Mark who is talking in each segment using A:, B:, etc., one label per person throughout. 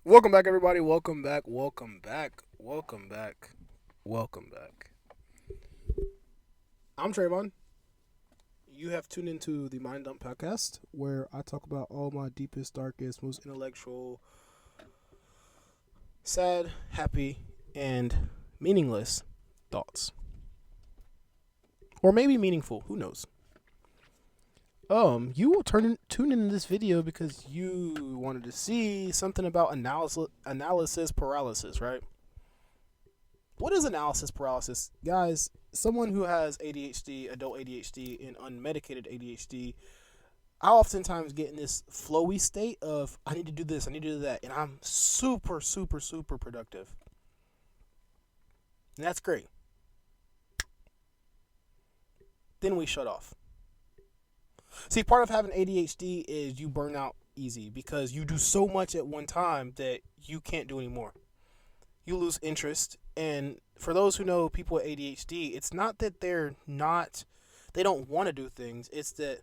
A: Welcome back, everybody. Welcome back. Welcome back. Welcome back. Welcome back. I'm Trayvon. You have tuned into the Mind Dump podcast, where I talk about all my deepest, darkest, most intellectual, sad, happy, and meaningless thoughts, or maybe meaningful. Who knows? You will tune in this video because you wanted to see something about analysis paralysis, right? What is analysis paralysis? Guys, someone who has ADHD, adult ADHD, and unmedicated ADHD, I oftentimes get in this flowy state of, I need to do this, I need to do that, and I'm super, super, super productive. And that's great. Then we shut off. See, part of having ADHD is you burn out easy because you do so much at one time that you can't do anymore. You lose interest. And for those who know people with ADHD, it's not that they don't want to do things. It's that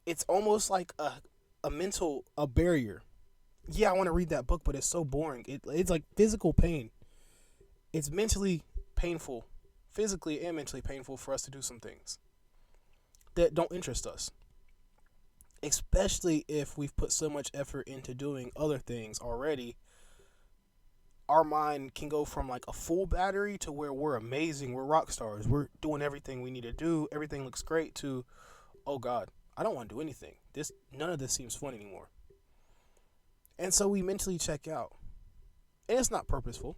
A: it's almost like a barrier. Yeah, I want to read that book, but it's so boring. It's like physical pain. It's mentally painful, physically and mentally painful for us to do some things that don't interest us. Especially if we've put so much effort into doing other things already. Our mind can go from like a full battery to where we're amazing, we're rock stars, we're doing everything we need to do, everything looks great, to, oh God, I don't want to do anything. None of this seems fun anymore. And so we mentally check out. And it's not purposeful,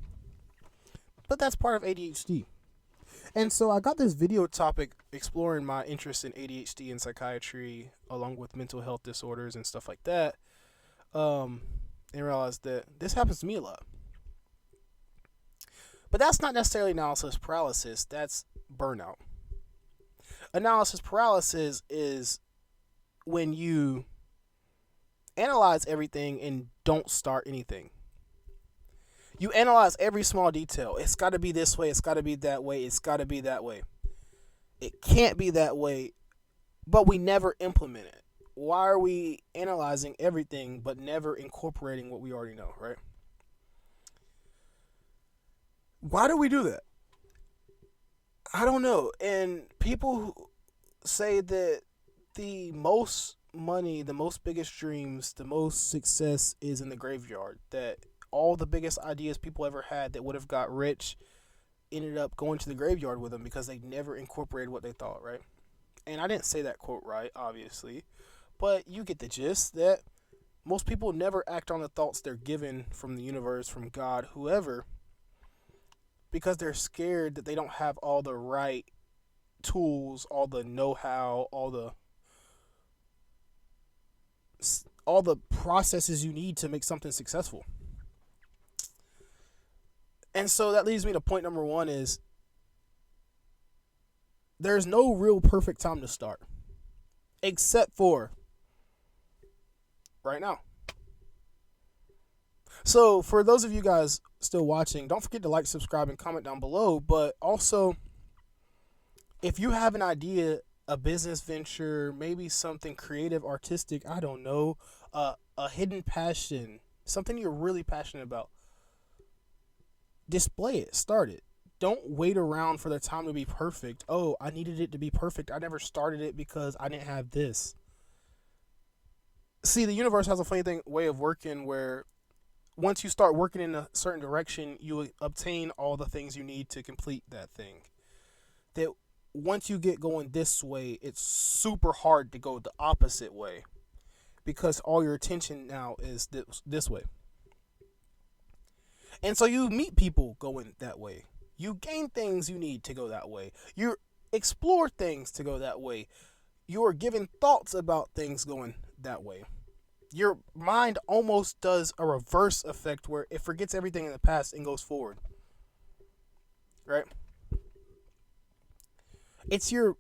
A: but that's part of ADHD. And so I got this video topic exploring my interest in ADHD and psychiatry, along with mental health disorders and stuff like that, and realized that this happens to me a lot. But that's not necessarily analysis paralysis, that's burnout. Analysis paralysis is when you analyze everything and don't start anything. You analyze every small detail. It's got to be this way, it's got to be that way, it's got to be that way. It can't be that way, but we never implement it. Why are we analyzing everything but never incorporating what we already know, right? Why do we do that? I don't know. And people say that the most money, the most biggest dreams, the most success is in the graveyard. That all the biggest ideas people ever had that would have got rich ended up going to the graveyard with them because they never incorporated what they thought, right? And I didn't say that quote right, obviously, but you get the gist that most people never act on the thoughts they're given from the universe, from God, whoever, because they're scared that they don't have all the right tools, all the know-how, all the processes you need to make something successful. And so that leads me to point number one is there's no real perfect time to start, except for right now. So for those of you guys still watching, don't forget to like, subscribe, and comment down below. But also, if you have an idea, a business venture, maybe something creative, artistic, I don't know, a hidden passion, something you're really passionate about, display it, start it. Don't wait around for the time to be perfect. Oh, I needed it to be perfect. I never started it because I didn't have this. See, the universe has a funny way of working where once you start working in a certain direction, you obtain all the things you need to complete that thing. That once you get going this way, it's super hard to go the opposite way because all your attention now is this way. And so you meet people going that way. You gain things you need to go that way. You explore things to go that way. You are given thoughts about things going that way. Your mind almost does a reverse effect where it forgets everything in the past and goes forward. Right? It's your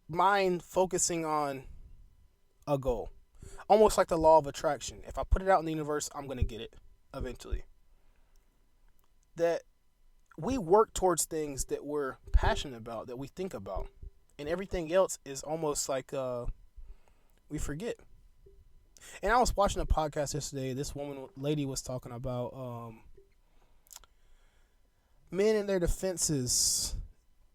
A: mind focusing on a goal. Almost like the law of attraction. If I put it out in the universe, I'm going to get it eventually. That we work towards things that we're passionate about, that we think about. And everything else is almost like we forget. And I was watching a podcast yesterday. This lady was talking about men and their defenses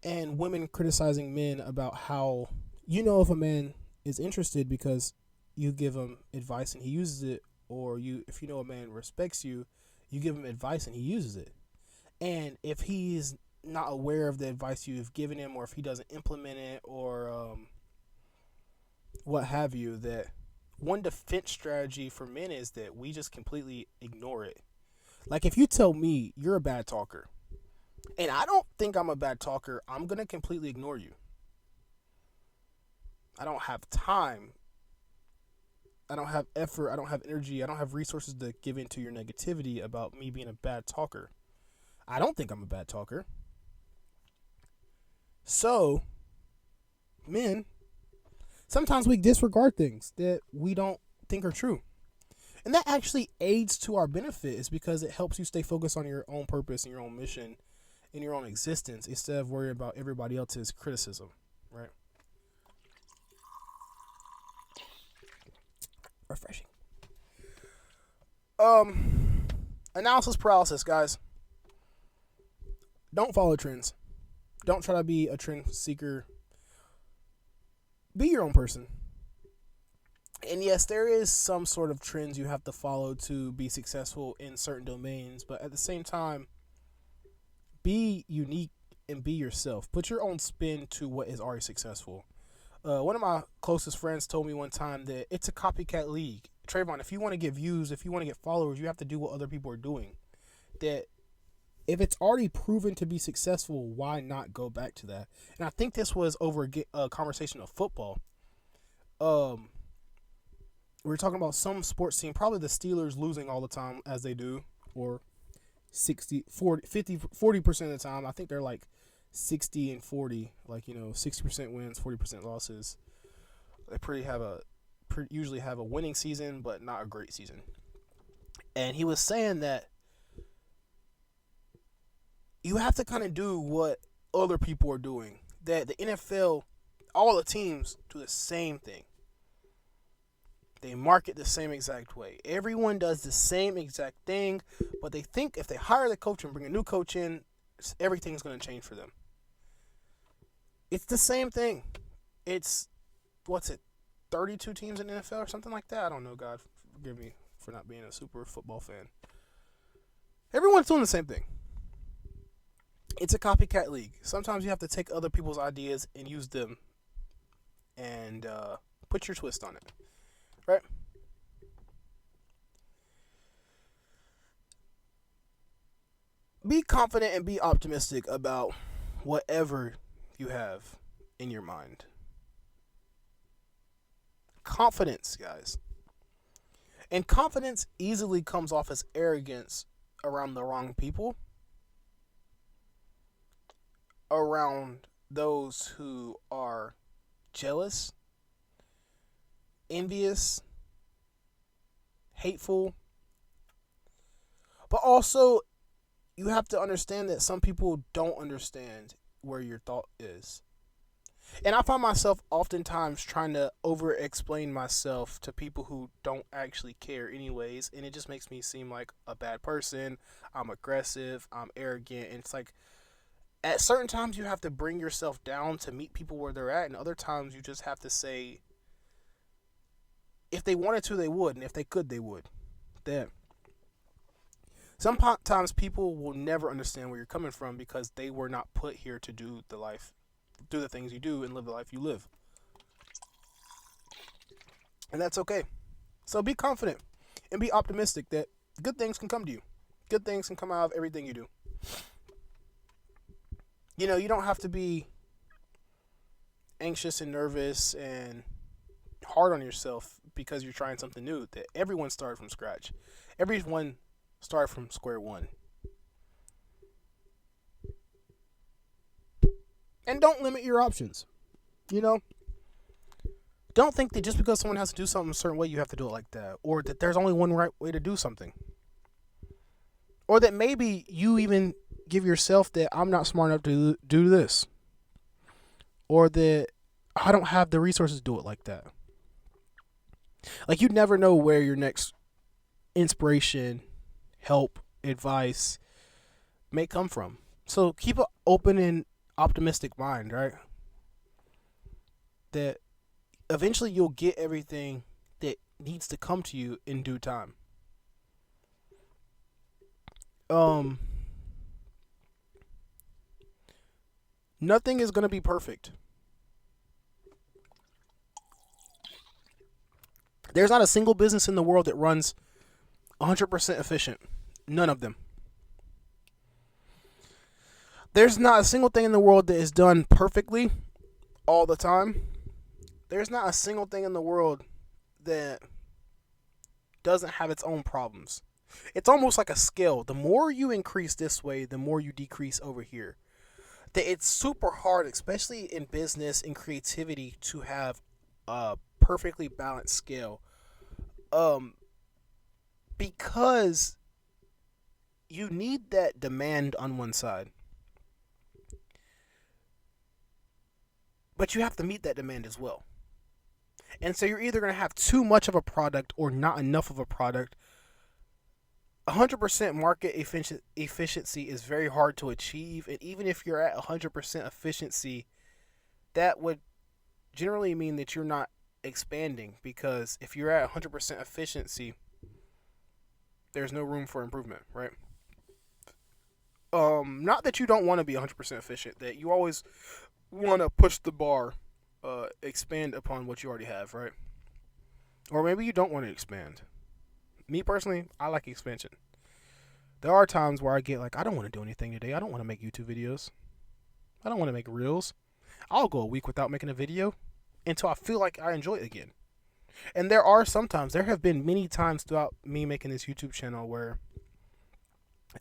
A: and women criticizing men about how if a man is interested because you give him advice and he uses it, or if a man respects you, you give him advice and he uses it. And if he's not aware of the advice you've given him, or if he doesn't implement it, or what have you, that one defense strategy for men is that we just completely ignore it. Like, if you tell me you're a bad talker, and I don't think I'm a bad talker, I'm going to completely ignore you. I don't have time. I don't have effort. I don't have energy. I don't have resources to give into your negativity about me being a bad talker. I don't think I'm a bad talker. So, men, sometimes we disregard things that we don't think are true. And that actually aids to our benefit, is because it helps you stay focused on your own purpose and your own mission in your own existence, instead of worrying about everybody else's criticism, right? Refreshing. Analysis paralysis, guys. Don't follow trends. Don't try to be a trend seeker. Be your own person. And yes, there is some sort of trends you have to follow to be successful in certain domains, but at the same time, be unique and be yourself. Put your own spin to what is already successful. One of my closest friends told me one time that it's a copycat league. Trayvon, if you want to get views, if you want to get followers, you have to do what other people are doing. That if it's already proven to be successful, why not go back to that? And I think this was over a conversation of football. We were talking about some sports team, probably the Steelers losing all the time, as they do, or 40% of the time. I think they're like 60 and 40, like, 60% wins, 40% losses. They usually have a winning season, but not a great season. And he was saying that you have to kind of do what other people are doing. That the NFL, all the teams do the same thing. They market the same exact way. Everyone does the same exact thing, but they think if they hire the coach and bring a new coach in, everything's going to change for them. It's the same thing. It's, 32 teams in the NFL or something like that? I don't know, God forgive me for not being a super football fan. Everyone's doing the same thing. It's a copycat league. Sometimes you have to take other people's ideas and use them and put your twist on it. Right? Be confident and be optimistic about whatever you have in your mind. Confidence, guys. And confidence easily comes off as arrogance around the wrong people, around those who are jealous, envious, hateful. But also, you have to understand that some people don't understand where your thought is. And I find myself oftentimes trying to over-explain myself to people who don't actually care anyways, and it just makes me seem like a bad person. I'm aggressive, I'm arrogant, and it's like, at certain times you have to bring yourself down to meet people where they're at, and other times you just have to say, if they wanted to, they would, and if they could, they would. That sometimes people will never understand where you're coming from because they were not put here to do the things you do and live the life you live. And that's okay. So be confident and be optimistic that good things can come to you. Good things can come out of everything you do. You don't have to be anxious and nervous and hard on yourself because you're trying something new. That everyone started from scratch. Everyone started from square one. And don't limit your options. Don't think that just because someone has to do something a certain way, you have to do it like that. Or that there's only one right way to do something. Or that maybe you even give yourself that I'm not smart enough to do this. Or that I don't have the resources to do it like that. Like, you never know where your next inspiration, help, advice may come from. So keep an open and optimistic mind, right? That eventually you'll get everything that needs to come to you in due time. Um, Nothing is going to be perfect. There's not a single business in the world that runs 100% efficient. None of them. There's not a single thing in the world that is done perfectly all the time. There's not a single thing in the world that doesn't have its own problems. It's almost like a scale. The more you increase this way, the more you decrease over here. That it's super hard, especially in business and creativity, to have a perfectly balanced scale. Um, because you need that demand on one side, but you have to meet that demand as well. And so you're either going to have too much of a product or not enough of a product. 100% market efficiency is very hard to achieve, and even if you're at 100% efficiency, that would generally mean that you're not expanding, because if you're at 100% efficiency, there's no room for improvement, right? Not that you don't want to be 100% efficient, that you always want to push the bar, expand upon what you already have, right? Or maybe you don't want to expand. Me personally, I like expansion. There are times where I get like, I don't want to do anything today. I don't want to make YouTube videos. I don't want to make reels. I'll go a week without making a video until I feel like I enjoy it again. And there have been many times throughout me making this YouTube channel where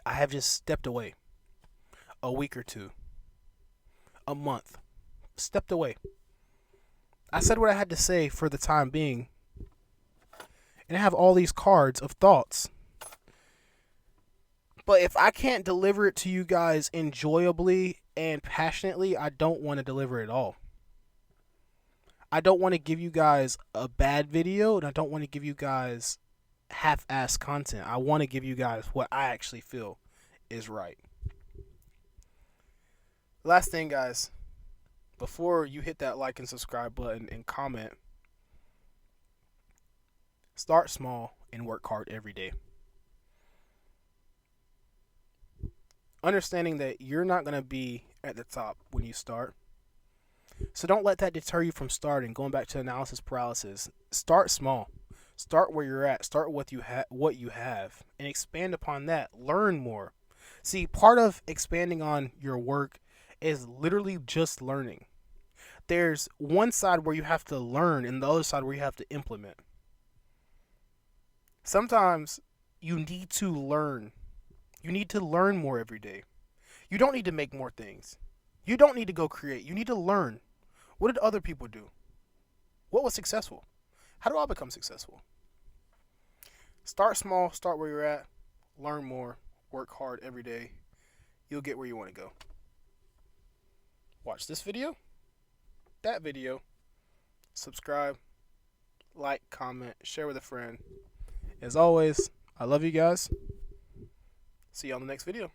A: I have just stepped away a week or two, a month, stepped away. I said what I had to say for the time being, and I have all these cards of thoughts. But if I can't deliver it to you guys enjoyably and passionately, I don't want to deliver it all. I don't want to give you guys a bad video, and I don't want to give you guys half-assed content. I want to give you guys what I actually feel is right. Last thing, guys, before you hit that like and subscribe button and comment, start small and work hard every day. Understanding that you're not going to be at the top when you start. So don't let that deter you from starting. Going back to analysis paralysis, start small. Start where you're at. Start with what you have, and expand upon that. Learn more. See, part of expanding on your work is literally just learning. There's one side where you have to learn, and the other side where you have to implement. Sometimes you need to learn. You need to learn more every day. You don't need to make more things. You don't need to go create. You need to learn. What did other people do? What was successful? How do I become successful? Start small, start where you're at, learn more, work hard every day. You'll get where you want to go. Watch this video, that video, subscribe, like, comment, share with a friend. As always, I love you guys. See you on the next video.